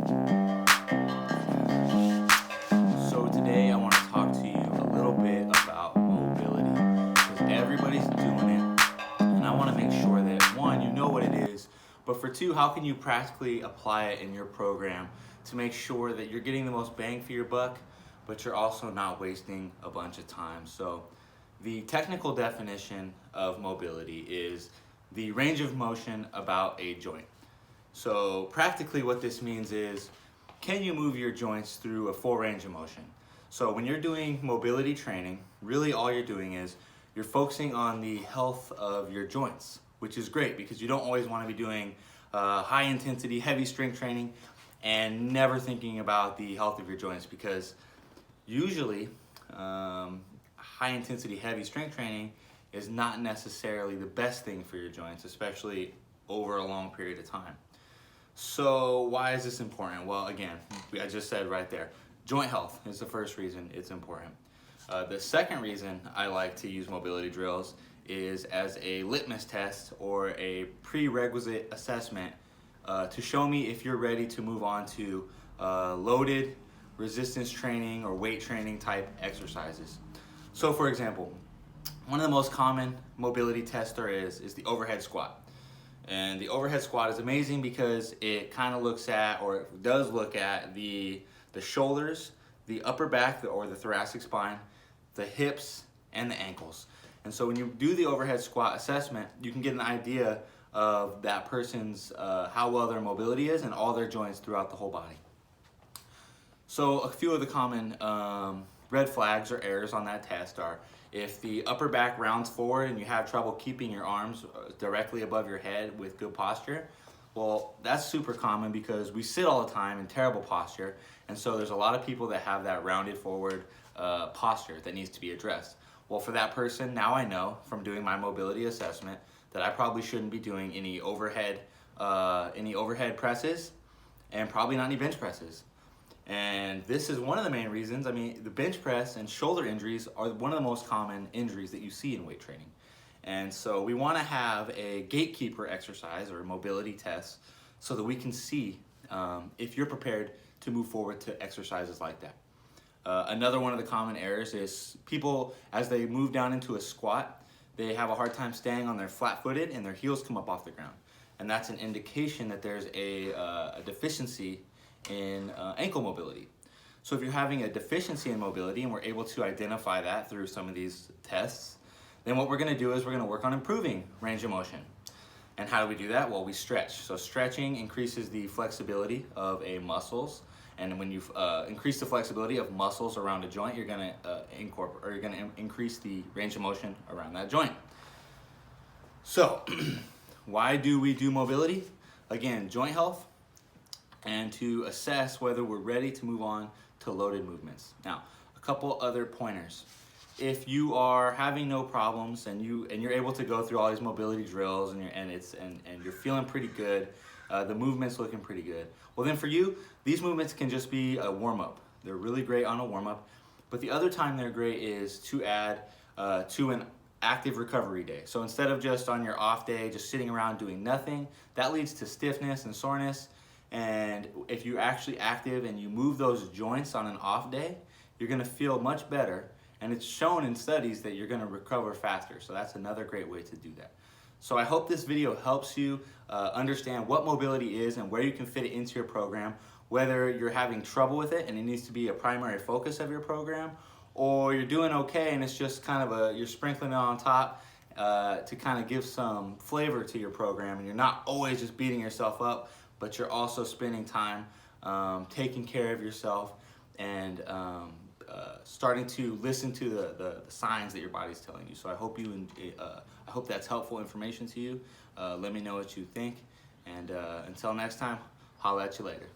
So today I want to talk to you a little bit about mobility because everybody's doing it, and I want to make sure that one, you know what it is, but for two, how can you practically apply it in your program to make sure that you're getting the most bang for your buck, but you're also not wasting a bunch of time. So the technical definition of mobility is the range of motion about a joint. So practically what this means is, can you move your joints through a full range of motion? So when you're doing mobility training, really all you're doing is you're focusing on the health of your joints, which is great because you don't always want to be doing high intensity, heavy strength training and never thinking about the health of your joints, because usually high intensity, heavy strength training is not necessarily the best thing for your joints, especially over a long period of time. So why is this important? Well, again, I just said right there, joint health is the first reason it's important. The second reason I like to use mobility drills is as a litmus test or a prerequisite assessment to show me if you're ready to move on to loaded resistance training or weight training type exercises. So for example, one of the most common mobility tests there is the overhead squat. And the overhead squat is amazing because it kind of looks at, or it does look at the shoulders, the upper back or the thoracic spine, the hips, and the ankles. And so when you do the overhead squat assessment, you can get an idea of that person's, how well their mobility is and all their joints throughout the whole body. So a few of the common red flags or errors on that test are if the upper back rounds forward and you have trouble keeping your arms directly above your head with good posture. Well, that's super common because we sit all the time in terrible posture, and so there's a lot of people that have that rounded forward posture that needs to be addressed. Well, for that person, now I know from doing my mobility assessment that I probably shouldn't be doing any overhead presses and probably not any bench presses. And this is one of the main reasons. I mean, the bench press and shoulder injuries are one of the most common injuries that you see in weight training. And so we want to have a gatekeeper exercise or a mobility test so that we can see if you're prepared to move forward to exercises like that. Another one of the common errors is people, as they move down into a squat, they have a hard time staying on their flat-footed and their heels come up off the ground. And that's an indication that there's a deficiency in ankle mobility. So if you're having a deficiency in mobility and we're able to identify that through some of these tests, then what we're going to do is we're going to work on improving range of motion. And how do we do that? Well, we stretch. So stretching increases the flexibility of a muscles, and when you increase the flexibility of muscles around a joint, you're going to increase the range of motion around that joint. So why do we do mobility? Again, joint health, and to assess whether we're ready to move on to loaded movements. Now, a couple other pointers. If you are having no problems and you're able to go through all these mobility drills and you're feeling pretty good, the movement's looking pretty good. Well, then for you, these movements can just be a warm-up. They're really great on a warm-up, but the other time they're great is to add to an active recovery day. So instead of just on your off day, just sitting around doing nothing, that leads to stiffness and soreness. And if you're actually active and you move those joints on an off day, you're going to feel much better. And it's shown in studies that you're going to recover faster. So that's another great way to do that. So I hope this video helps you understand what mobility is and where you can fit it into your program, whether you're having trouble with it and it needs to be a primary focus of your program, or you're doing okay and it's just kind of you're sprinkling it on top to kind of give some flavor to your program, and you're not always just beating yourself up, but you're also spending time taking care of yourself and starting to listen to the signs that your body's telling you. So I hope that's helpful information to you. Let me know what you think, and until next time, holla at you later.